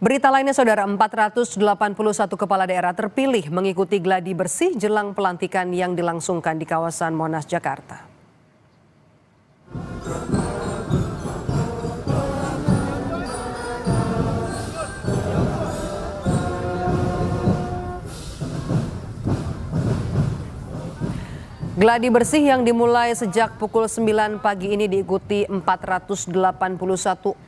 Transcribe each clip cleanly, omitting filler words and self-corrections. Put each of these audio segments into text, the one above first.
Berita lainnya, Saudara, 481 kepala daerah terpilih mengikuti gladi bersih jelang pelantikan yang dilangsungkan di kawasan Monas, Jakarta. Gladi bersih yang dimulai sejak pukul 9 pagi ini diikuti 481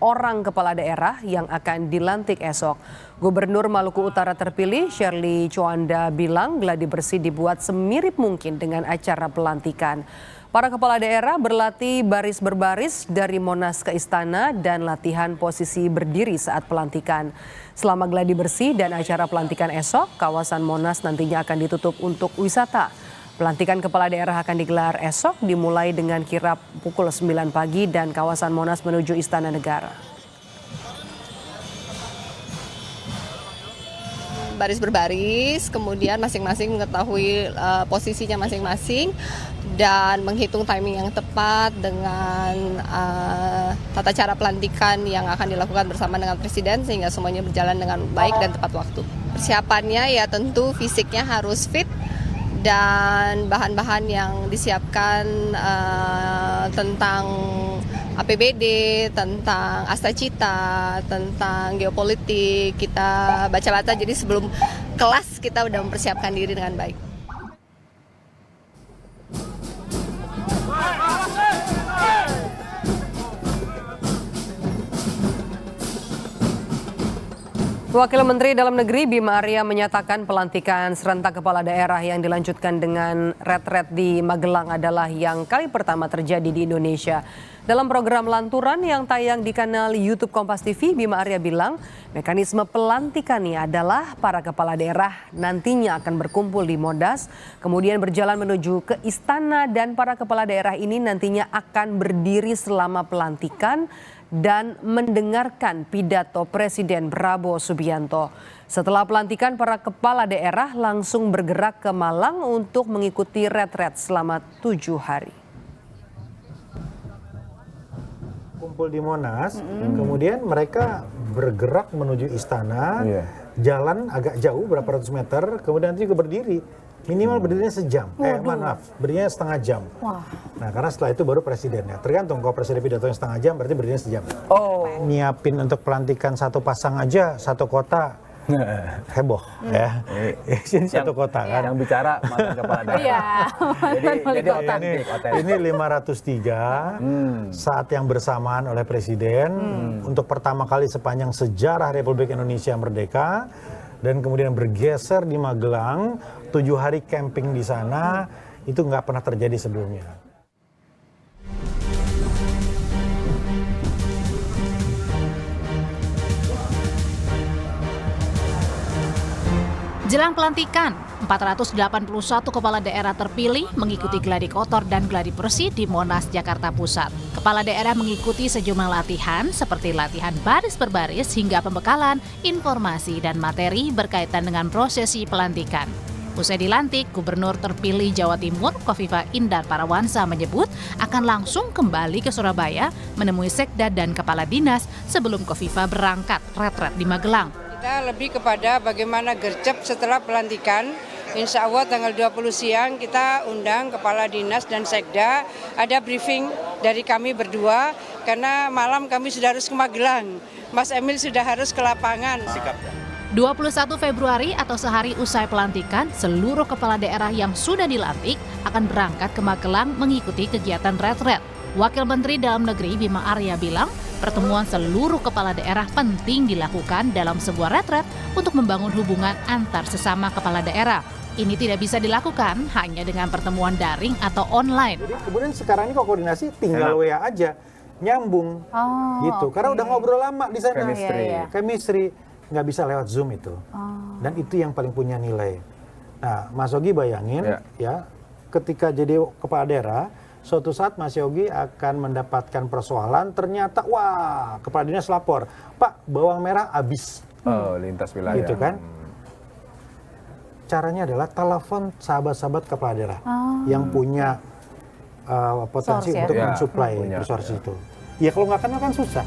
orang kepala daerah yang akan dilantik esok. Gubernur Maluku Utara terpilih, Shirley Chuanda, bilang gladi bersih dibuat semirip mungkin dengan acara pelantikan. Para kepala daerah berlatih baris berbaris dari Monas ke Istana dan latihan posisi berdiri saat pelantikan. Selama gladi bersih dan acara pelantikan esok, kawasan Monas nantinya akan ditutup untuk wisata. Pelantikan kepala daerah akan digelar esok, dimulai dengan kirap pukul 9 pagi dan kawasan Monas menuju Istana Negara. Baris berbaris, kemudian masing-masing mengetahui posisinya masing-masing dan menghitung timing yang tepat dengan tata cara pelantikan yang akan dilakukan bersama dengan Presiden sehingga semuanya berjalan dengan baik dan tepat waktu. Persiapannya ya tentu fisiknya harus fit, dan bahan-bahan yang disiapkan tentang APBD, tentang Astacita, tentang geopolitik, kita baca-baca, jadi sebelum kelas kita udah mempersiapkan diri dengan baik. Wakil Menteri Dalam Negeri Bima Arya menyatakan pelantikan serentak kepala daerah yang dilanjutkan dengan retret di Magelang adalah yang kali pertama terjadi di Indonesia. Dalam program Lanturan yang tayang di kanal YouTube Kompas TV, Bima Arya bilang mekanisme pelantikannya adalah para kepala daerah nantinya akan berkumpul di Monas, kemudian berjalan menuju ke istana dan para kepala daerah ini nantinya akan berdiri selama pelantikan dan mendengarkan pidato Presiden Prabowo Subianto. Setelah pelantikan, para kepala daerah langsung bergerak ke Malang untuk mengikuti retret selama 7 hari. Kumpul di Monas, kemudian mereka bergerak menuju istana, jalan agak jauh berapa ratus meter, kemudian nanti juga berdiri. Minimal berdirinya sejam, berdirinya setengah jam. Wah. Nah, karena setelah itu baru presidennya. Tergantung, kalau presiden pidatonya setengah jam, berarti berdirinya sejam. Nyiapin untuk pelantikan satu pasang aja, satu kota, heboh ya. Satu kota kan. Yang bicara mantan kepala daerah. Iya. Jadi otentik. Ini 503 saat yang bersamaan oleh presiden untuk pertama kali sepanjang sejarah Republik Indonesia merdeka. Dan kemudian bergeser di Magelang, 7 hari camping di sana, itu nggak pernah terjadi sebelumnya. Jelang pelantikan, 481 kepala daerah terpilih mengikuti gladi kotor dan gladi bersih di Monas, Jakarta Pusat. Kepala daerah mengikuti sejumlah latihan seperti latihan baris berbaris hingga pembekalan informasi dan materi berkaitan dengan prosesi pelantikan. Usai dilantik, Gubernur terpilih Jawa Timur Kofifa Indar Parawansa menyebut akan langsung kembali ke Surabaya menemui sekda dan kepala dinas sebelum Kofifa berangkat retret di Magelang. Kita lebih kepada bagaimana gercep setelah pelantikan. Insya Allah tanggal 20 siang kita undang kepala dinas dan sekda, ada briefing dari kami berdua karena malam kami sudah harus ke Magelang. Mas Emil sudah harus ke lapangan. 21 Februari atau sehari usai pelantikan, seluruh kepala daerah yang sudah dilantik akan berangkat ke Magelang mengikuti kegiatan retret. Wakil Menteri Dalam Negeri Bima Arya bilang, pertemuan seluruh kepala daerah penting dilakukan dalam sebuah retret untuk membangun hubungan antar sesama kepala daerah. Ini tidak bisa dilakukan hanya dengan pertemuan daring atau online. Jadi kemudian sekarang ini kok koordinasi tinggal WA aja, nyambung gitu. Karena udah ngobrol lama di sana. Chemistry. Nggak bisa lewat Zoom itu. Dan itu yang paling punya nilai. Nah, Mas Yogi bayangin ya, ketika jadi kepala daerah, suatu saat Mas Yogi akan mendapatkan persoalan, ternyata wah, kepala dinas lapor, Pak, bawang merah habis. Lintas wilayah. Gitu kan. Caranya adalah telepon sahabat-sahabat kepala daerah yang punya potensi untuk mensuplai resource itu. Ya kalau nggak kenal kan susah.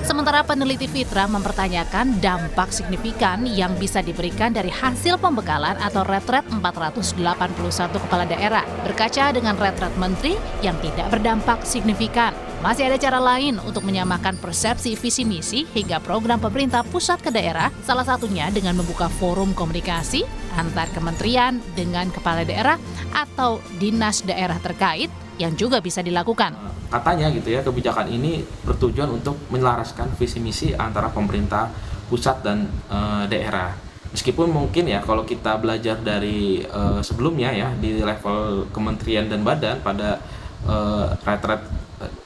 Sementara peneliti Fitra mempertanyakan dampak signifikan yang bisa diberikan dari hasil pembekalan atau retret 481 kepala daerah berkaca dengan retret menteri yang tidak berdampak signifikan. Masih ada cara lain untuk menyamakan persepsi visi misi hingga program pemerintah pusat ke daerah, salah satunya dengan membuka forum komunikasi antar kementerian dengan kepala daerah atau dinas daerah terkait yang juga bisa dilakukan. Katanya gitu ya, kebijakan ini bertujuan untuk menyelaraskan visi misi antara pemerintah pusat dan daerah. Meskipun mungkin ya kalau kita belajar dari sebelumnya ya di level kementerian dan badan pada retret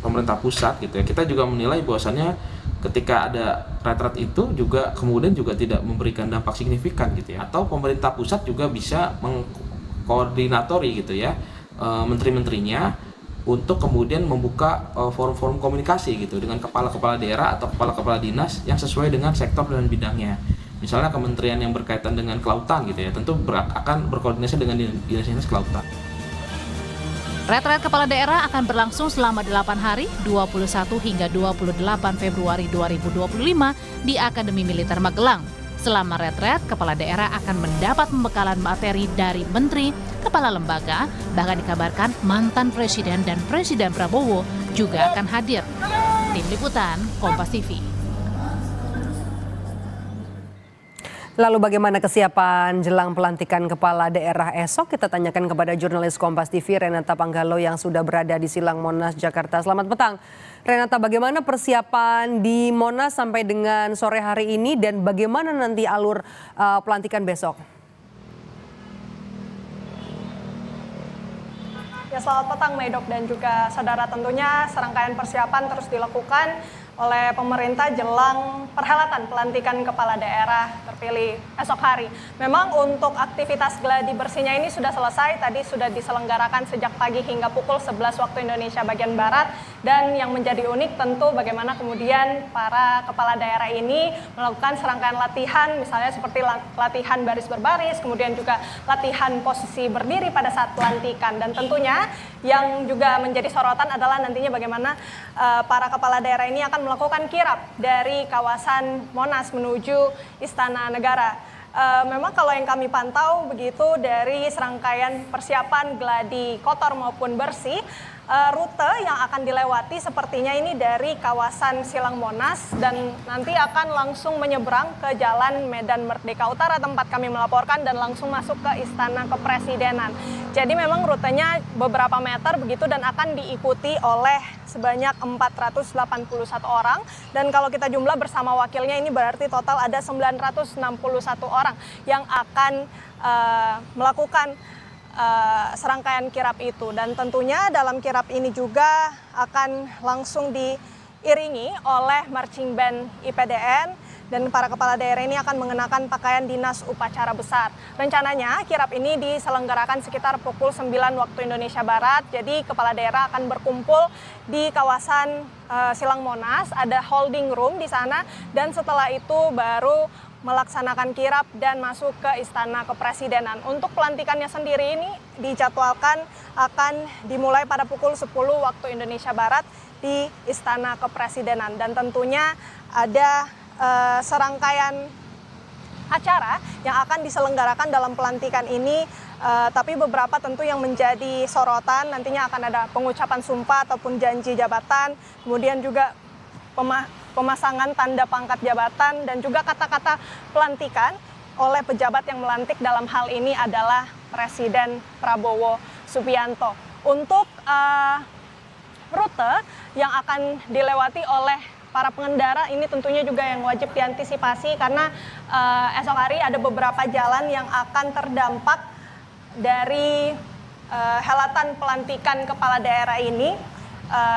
pemerintah pusat gitu ya, kita juga menilai bahwasannya ketika ada retret itu juga kemudian juga tidak memberikan dampak signifikan gitu ya, atau pemerintah pusat juga bisa mengkoordinatori gitu ya menteri-menterinya untuk kemudian membuka forum-forum komunikasi gitu dengan kepala-kepala daerah atau kepala-kepala dinas yang sesuai dengan sektor dan bidangnya. Misalnya kementerian yang berkaitan dengan kelautan gitu ya, tentu akan berkoordinasi dengan dinas-dinas kelautan. Retret kepala daerah akan berlangsung selama 8 hari, 21 hingga 28 Februari 2025 di Akademi Militer Magelang. Selama retret, kepala daerah akan mendapat pembekalan materi dari menteri, kepala lembaga, bahkan dikabarkan mantan presiden dan Presiden Prabowo juga akan hadir. Tim Liputan, Kompas TV. Lalu bagaimana kesiapan jelang pelantikan kepala daerah esok? Kita tanyakan kepada jurnalis Kompas TV Renata Panggalo yang sudah berada di Silang Monas, Jakarta. Selamat petang. Renata, bagaimana persiapan di Monas sampai dengan sore hari ini dan bagaimana nanti alur pelantikan besok? Ya, selamat petang Medok dan juga saudara, tentunya serangkaian persiapan terus dilakukan oleh pemerintah jelang perhelatan pelantikan kepala daerah terpilih esok hari. Memang untuk aktivitas gladi bersihnya ini sudah selesai, tadi sudah diselenggarakan sejak pagi hingga pukul 11 waktu Indonesia bagian Barat. Dan yang menjadi unik tentu bagaimana kemudian para kepala daerah ini melakukan serangkaian latihan, misalnya seperti latihan baris berbaris, kemudian juga latihan posisi berdiri pada saat pelantikan. Dan tentunya yang juga menjadi sorotan adalah nantinya bagaimana para kepala daerah ini akan melakukan kirap dari kawasan Monas menuju Istana Negara. Memang kalau yang kami pantau begitu dari serangkaian persiapan gladi kotor maupun bersih, rute yang akan dilewati sepertinya ini dari kawasan Silang Monas dan nanti akan langsung menyeberang ke Jalan Medan Merdeka Utara tempat kami melaporkan dan langsung masuk ke Istana Kepresidenan. Jadi memang rutenya beberapa meter begitu dan akan diikuti oleh sebanyak 481 orang dan kalau kita jumlah bersama wakilnya ini berarti total ada 961 orang yang akan melakukan serangkaian kirap itu. Dan tentunya dalam kirap ini juga akan langsung diiringi oleh marching band IPDN dan para kepala daerah ini akan mengenakan pakaian dinas upacara besar. Rencananya kirap ini diselenggarakan sekitar pukul 9 waktu Indonesia Barat. Jadi kepala daerah akan berkumpul di kawasan Silang Monas, ada holding room di sana dan setelah itu baru melaksanakan kirap dan masuk ke Istana Kepresidenan. Untuk pelantikannya sendiri ini dijadwalkan akan dimulai pada pukul 10 waktu Indonesia Barat di Istana Kepresidenan. Dan tentunya ada serangkaian acara yang akan diselenggarakan dalam pelantikan ini, tapi beberapa tentu yang menjadi sorotan nantinya akan ada pengucapan sumpah ataupun janji jabatan, kemudian juga pemasangan tanda pangkat jabatan dan juga kata-kata pelantikan oleh pejabat yang melantik dalam hal ini adalah Presiden Prabowo Subianto. Untuk rute yang akan dilewati oleh para pengendara ini tentunya juga yang wajib diantisipasi karena esok hari ada beberapa jalan yang akan terdampak dari helatan pelantikan kepala daerah ini.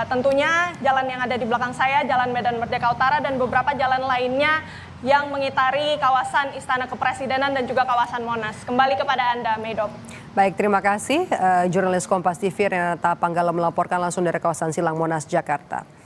Tentunya jalan yang ada di belakang saya, Jalan Medan Merdeka Utara dan beberapa jalan lainnya yang mengitari kawasan Istana Kepresidenan dan juga kawasan Monas. Kembali kepada Anda, Medok. Baik, terima kasih. Jurnalis Kompas TV Renata Panggalo melaporkan langsung dari kawasan Silang Monas, Jakarta.